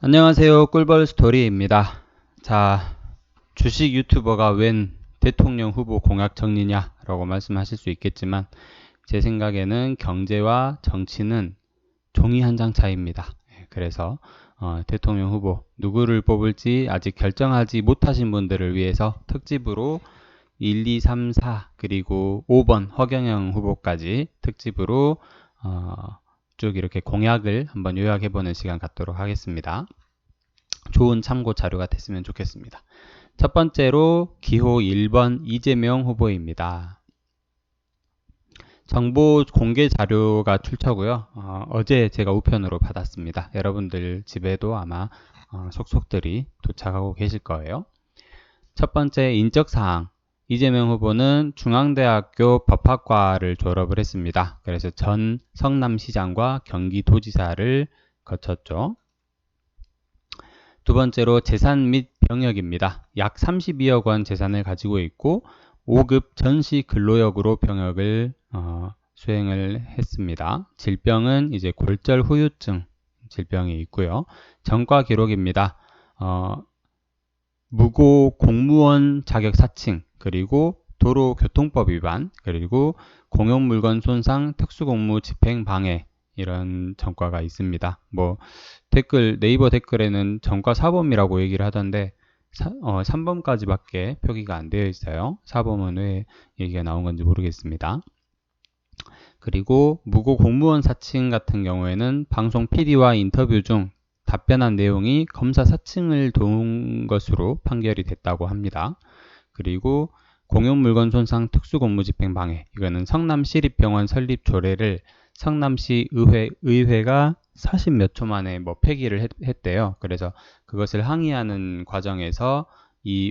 안녕하세요. 꿀벌 스토리입니다. 자, 주식 유튜버가 웬 대통령 후보 공약 정리냐라고 말씀하실 수 있겠지만 제 생각에는 경제와 정치는 종이 한 장 차이입니다. 그래서 대통령 후보 누구를 뽑을지 아직 결정하지 못하신 분들을 위해서 특집으로 1, 2, 3, 4 그리고 5번 허경영 후보까지 특집으로 쭉 이렇게 공약을 한번 요약해보는 시간 갖도록 하겠습니다. 좋은 참고 자료가 됐으면 좋겠습니다. 첫 번째로 기호 1번 이재명 후보입니다. 정보 공개 자료가 출처고요. 어제 제가 우편으로 받았습니다. 여러분들 집에도 아마 속속들이 도착하고 계실 거예요. 첫 번째 인적사항. 이재명 후보는 중앙대학교 법학과를 졸업을 했습니다. 그래서 전 성남시장과 경기도지사를 거쳤죠. 두 번째로 재산 및 병역입니다. 약 32억 원 재산을 가지고 있고 5급 전시 근로역으로 병역을 수행을 했습니다. 질병은 이제 골절 후유증 질병이 있고요. 전과 기록입니다. 무고 공무원 자격 사칭, 그리고 도로교통법 위반, 그리고 공용물건 손상, 특수공무 집행 방해 이런 전과가 있습니다. 뭐 네이버 댓글에는 전과 사범이라고 얘기를 하던데 3범까지밖에 표기가 안 되어 있어요. 4범은 왜 얘기가 나온 건지 모르겠습니다. 그리고 무고 공무원 사칭 같은 경우에는 방송 PD와 인터뷰 중 답변한 내용이 검사 사칭을 도운 것으로 판결이 됐다고 합니다. 그리고 공용물건 손상 특수공무집행 방해, 이거는 성남시립병원 설립 조례를 성남시 의회가 40 몇 초 만에 폐기를 했대요. 그래서 그것을 항의하는 과정에서 이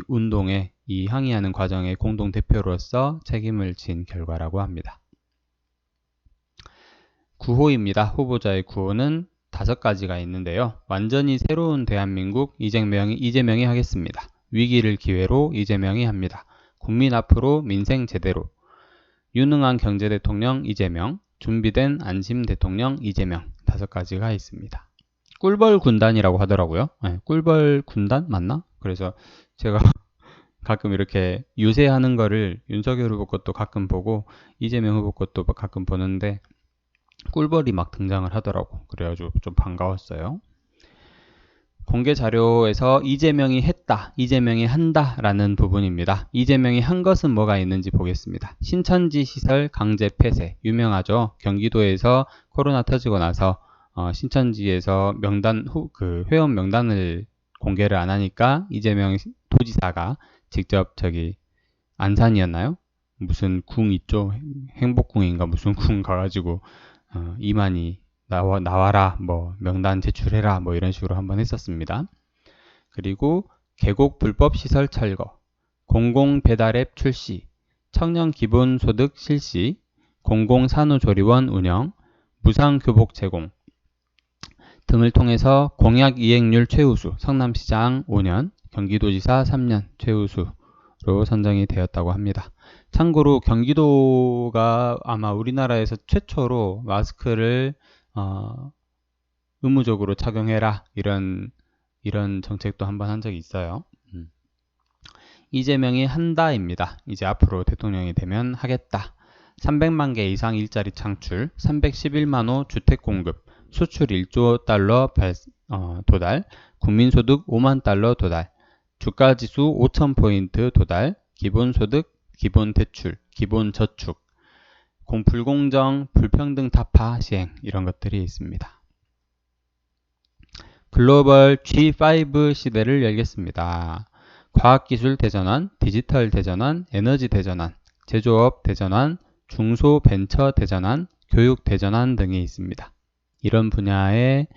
항의하는 과정의 공동 대표로서 책임을 진 결과라고 합니다. 구호입니다. 후보자의 구호는 5가지가 있는데요. 완전히 새로운 대한민국 이재명이 하겠습니다. 위기를 기회로 이재명이 합니다. 국민 앞으로 민생 제대로. 유능한 경제 대통령 이재명, 준비된 안심 대통령 이재명. 5가지가 있습니다. 꿀벌 군단이라고 하더라고요. 네, 꿀벌 군단 맞나? 그래서 제가 가끔 이렇게 유세하는 거를 윤석열 후보 것도 가끔 보고 이재명 후보 것도 가끔 보는데 꿀벌이 막 등장을 하더라고. 그래가지고 좀 반가웠어요. 공개 자료에서 이재명이 했다, 이재명이 한다 라는 부분입니다. 이재명이 한 것은 뭐가 있는지 보겠습니다. 신천지 시설 강제 폐쇄, 유명하죠. 경기도에서 코로나 터지고 나서 신천지에서 회원 명단을 공개를 안 하니까 이재명 도지사가 직접 안산이었나요? 무슨 궁 있죠? 행복궁인가 무슨 궁 가가지고 이만희 나와라, 명단 제출해라, 이런 식으로 한번 했었습니다. 그리고 계곡 불법 시설 철거, 공공 배달앱 출시, 청년 기본소득 실시, 공공산후조리원 운영, 무상교복 제공 등을 통해서 공약 이행률 최우수, 성남시장 5년, 경기도지사 3년 최우수로 선정이 되었다고 합니다. 참고로 경기도가 아마 우리나라에서 최초로 마스크를 의무적으로 착용해라 이런 정책도 한번 한 적이 있어요. 이재명이 한다입니다. 이제 앞으로 대통령이 되면 하겠다. 300만 개 이상 일자리 창출, 311만 호 주택 공급, 수출 1조 달러 도달, 국민소득 5만 달러 도달, 주가지수 5,000포인트 도달, 기본소득, 기본대출, 기본저축, 불공정, 불평등 타파 시행 이런 것들이 있습니다. 글로벌 G5 시대를 열겠습니다. 과학기술 대전환, 디지털 대전환, 에너지 대전환, 제조업 대전환, 중소벤처 대전환, 교육 대전환 등이 있습니다. 이런 분야의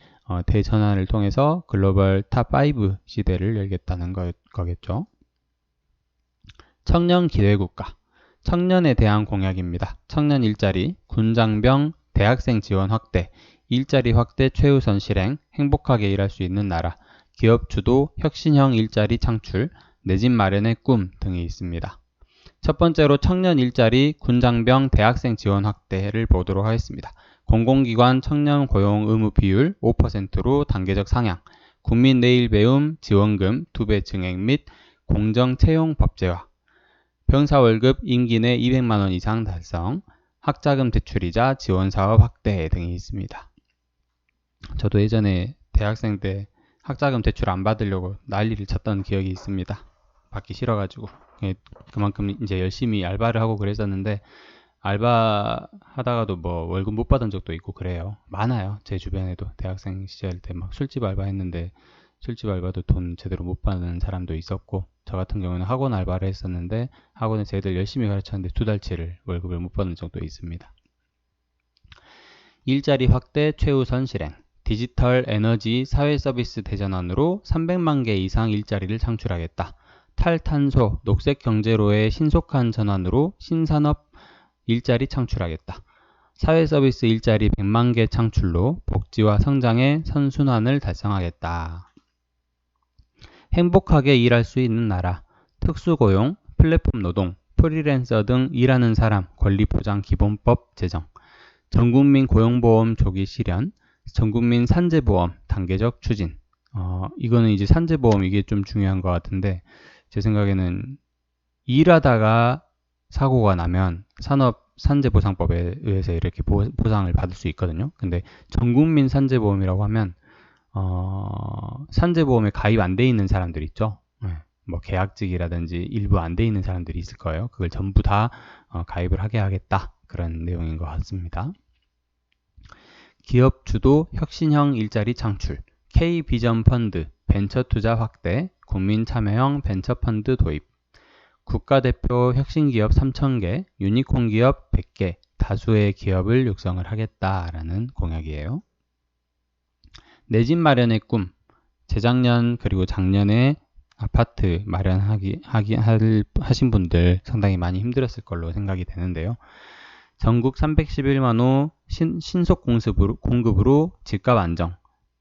대전환을 통해서 글로벌 탑5 시대를 열겠다는 거겠죠. 청년 기회국가, 청년에 대한 공약입니다. 청년 일자리, 군장병, 대학생 지원 확대, 일자리 확대 최우선 실행, 행복하게 일할 수 있는 나라, 기업 주도 혁신형 일자리 창출, 내 집 마련의 꿈 등이 있습니다. 첫 번째로 청년 일자리, 군장병, 대학생 지원 확대를 보도록 하겠습니다. 공공기관 청년 고용 의무 비율 5%로 단계적 상향, 국민 내일 배움 지원금 2배 증액 및 공정 채용 법제화, 병사 월급 임기 내 200만원 이상 달성, 학자금 대출이자 지원사업 확대 등이 있습니다. 저도 예전에 대학생 때 학자금 대출 안 받으려고 난리를 쳤던 기억이 있습니다. 받기 싫어가지고. 그만큼 이제 열심히 알바를 하고 그랬었는데, 알바 하다가도 뭐 월급 못 받은 적도 있고 그래요. 많아요. 제 주변에도 대학생 시절 때 막 술집 알바 했는데, 술집 알바도 돈 제대로 못 받는 사람도 있었고, 저 같은 경우는 학원 알바를 했었는데, 학원에서 애들 열심히 가르쳤는데 2달치를 월급을 못 받는 적도 있습니다. 일자리 확대 최우선 실행, 디지털 에너지 사회서비스 대전환으로 300만 개 이상 일자리를 창출하겠다. 탈탄소, 녹색 경제로의 신속한 전환으로 신산업 일자리 창출하겠다. 사회서비스 일자리 100만 개 창출로 복지와 성장의 선순환을 달성하겠다. 행복하게 일할 수 있는 나라, 특수고용, 플랫폼 노동, 프리랜서 등 일하는 사람 권리보장 기본법 제정, 전국민 고용보험 조기 실현, 전국민 산재보험 단계적 추진. 이거는 이제 산재보험 이게 좀 중요한 것 같은데, 제 생각에는 일하다가 사고가 나면 산재보상법에 의해서 이렇게 보상을 받을 수 있거든요. 근데 전국민 산재보험이라고 하면 산재보험에 가입 안 돼 있는 사람들 있죠. 뭐 계약직이라든지 일부 안 돼 있는 사람들이 있을 거예요. 그걸 전부 다 가입을 하게 하겠다. 그런 내용인 것 같습니다. 기업 주도 혁신형 일자리 창출, K비전 펀드, 벤처 투자 확대, 국민 참여형 벤처 펀드 도입, 국가대표 혁신기업 3,000개, 유니콘 기업 100개, 다수의 기업을 육성을 하겠다라는 공약이에요. 내 집 마련의 꿈, 재작년 그리고 작년에 아파트 하신 분들 상당히 많이 힘들었을 걸로 생각이 되는데요. 전국 311만 호 신속 공급으로 집값 안정,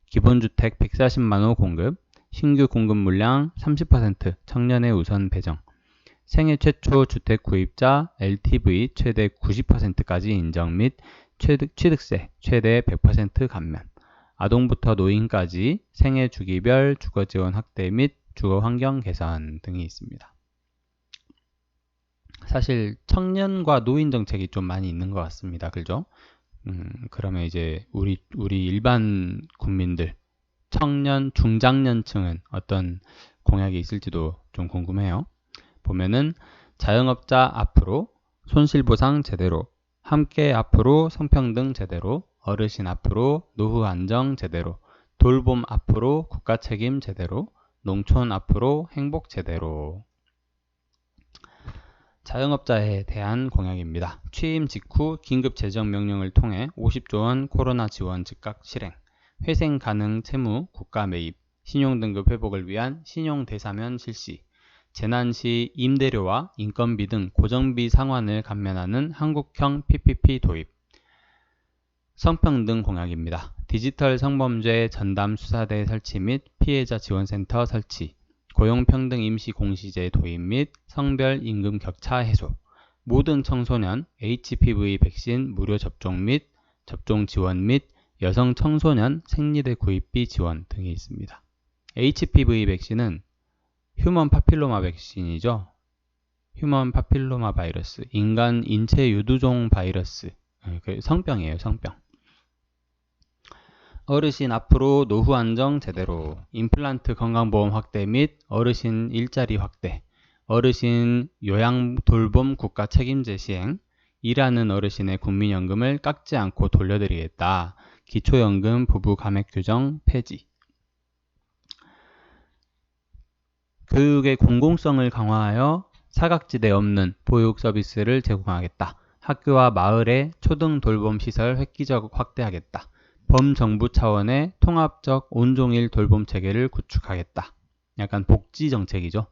기본주택 140만 호 공급, 신규 공급 물량 30% 청년의 우선 배정, 생애 최초 주택 구입자 LTV 최대 90%까지 인정 및 취득세 최대 100% 감면, 아동부터 노인까지 생애 주기별 주거지원 확대 및 주거환경 개선 등이 있습니다. 사실 청년과 노인 정책이 좀 많이 있는 것 같습니다. 그죠? 그러면 이제 우리 일반 국민들, 청년, 중장년층은 어떤 공약이 있을지도 좀 궁금해요. 보면은 자영업자 앞으로 손실보상 제대로, 함께 앞으로 성평등 제대로, 어르신 앞으로 노후 안정 제대로, 돌봄 앞으로 국가 책임 제대로, 농촌 앞으로 행복 제대로. 자영업자에 대한 공약입니다. 취임 직후 긴급재정명령을 통해 50조 원 코로나 지원 즉각 실행, 회생 가능 채무 국가 매입, 신용등급 회복을 위한 신용대사면 실시, 재난시 임대료와 인건비 등 고정비 상환을 감면하는 한국형 PPP 도입. 성평등 공약입니다. 디지털 성범죄 전담 수사대 설치 및 피해자 지원센터 설치, 고용평등 임시공시제 도입 및 성별 임금 격차 해소, 모든 청소년 HPV 백신 무료 접종 및 접종 지원 및 여성 청소년 생리대 구입비 지원 등이 있습니다. HPV 백신은 휴먼 파필로마 백신이죠. 휴먼 파필로마 바이러스, 인간 인체 유두종 바이러스, 성병이에요. 성병. 어르신 앞으로 노후 안정 제대로, 임플란트 건강보험 확대 및 어르신 일자리 확대, 어르신 요양 돌봄 국가 책임제 시행, 일하는 어르신의 국민연금을 깎지 않고 돌려드리겠다. 기초연금 부부 감액 규정 폐지. 교육의 공공성을 강화하여 사각지대 없는 보육 서비스를 제공하겠다. 학교와 마을의 초등 돌봄 시설 획기적 확대하겠다. 범정부 차원의 통합적 온종일 돌봄 체계를 구축하겠다. 약간 복지 정책이죠.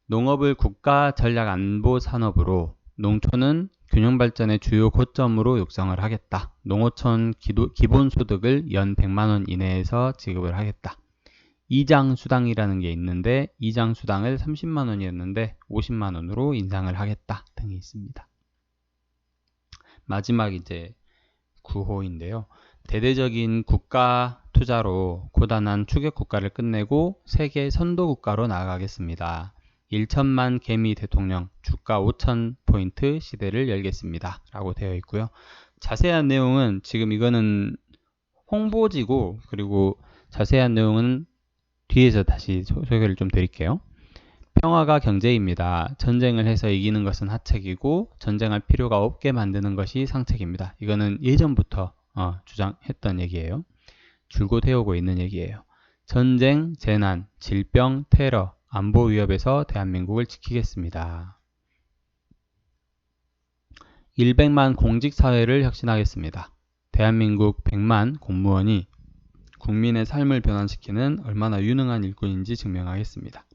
농업을 국가 전략 안보 산업으로, 농촌은 균형 발전의 주요 고점으로 육성을 하겠다. 농어촌 기본소득을 연 100만 원 이내에서 지급을 하겠다. 이장수당이라는 게 있는데 이장수당을 30만 원이었는데 50만 원으로 인상을 하겠다 등이 있습니다. 마지막 이제 9호인데요. 대대적인 국가 투자로 고단한 추격 국가를 끝내고 세계 선도 국가로 나아가겠습니다. 1천만 개미 대통령 주가 5,000포인트 시대를 열겠습니다. 라고 되어 있고요. 자세한 내용은 지금 이거는 홍보지고, 그리고 자세한 내용은 뒤에서 다시 소개를 좀 드릴게요. 평화가 경제입니다. 전쟁을 해서 이기는 것은 하책이고 전쟁할 필요가 없게 만드는 것이 상책입니다. 이거는 예전부터 주장했던 얘기예요. 줄곧 해오고 있는 얘기예요. 전쟁, 재난, 질병, 테러, 안보 위협에서 대한민국을 지키겠습니다. 100만 공직사회를 혁신하겠습니다. 대한민국 100만 공무원이 국민의 삶을 변환시키는 얼마나 유능한 일꾼인지 증명하겠습니다.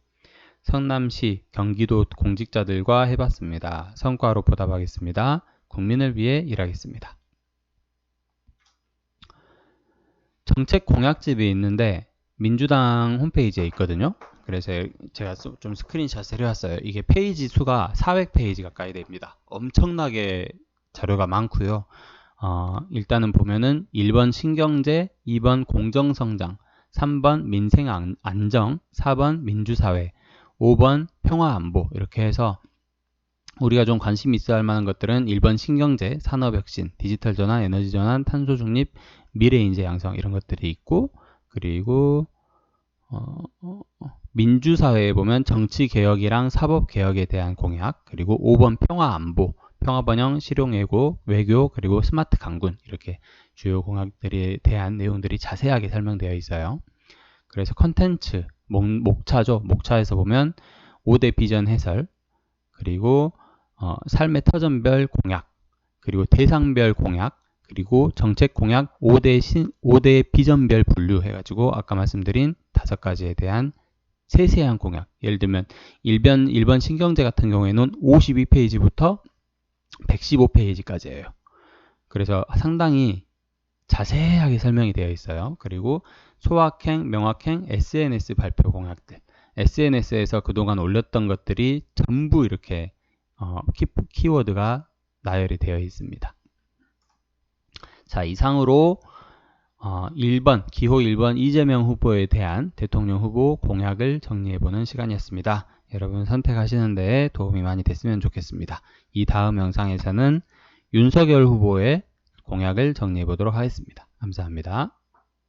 성남시, 경기도 공직자들과 해봤습니다. 성과로 보답하겠습니다. 국민을 위해 일하겠습니다. 정책 공약집이 있는데 민주당 홈페이지에 있거든요. 그래서 제가 좀 스크린샷을 해왔어요. 이게 페이지 수가 400페이지 가까이 됩니다. 엄청나게 자료가 많고요. 일단은 보면은 1번 신경제, 2번 공정성장, 3번 민생안정, 4번 민주사회, 5번 평화안보, 이렇게 해서 우리가 좀 관심 있어야 할 만한 것들은 1번 신경제, 산업혁신, 디지털전환, 에너지전환, 탄소중립, 미래인재 양성, 이런 것들이 있고, 그리고 민주사회에 보면 정치개혁이랑 사법개혁에 대한 공약, 그리고 5번 평화안보, 평화번영, 실용외교, 외교, 그리고 스마트 강군, 이렇게 주요 공약들에 대한 내용들이 자세하게 설명되어 있어요. 그래서 컨텐츠, 목차죠. 목차에서 보면 5대 비전 해설, 그리고 삶의 터전별 공약, 그리고 대상별 공약, 그리고 정책 공약 5대 비전별 분류해가지고 아까 말씀드린 5가지에 대한 세세한 공약. 예를 들면 1번 신경제 같은 경우에는 52페이지부터 115페이지까지예요. 그래서 상당히 자세하게 설명이 되어 있어요. 그리고 소확행, 명확행, SNS 발표 공약들. SNS에서 그동안 올렸던 것들이 전부 이렇게 키워드가 나열이 되어 있습니다. 자, 이상으로 1번, 기호 1번 이재명 후보에 대한 대통령 후보 공약을 정리해보는 시간이었습니다. 여러분 선택하시는 데 도움이 많이 됐으면 좋겠습니다. 이 다음 영상에서는 윤석열 후보의 공약을 정리해보도록 하겠습니다. 감사합니다.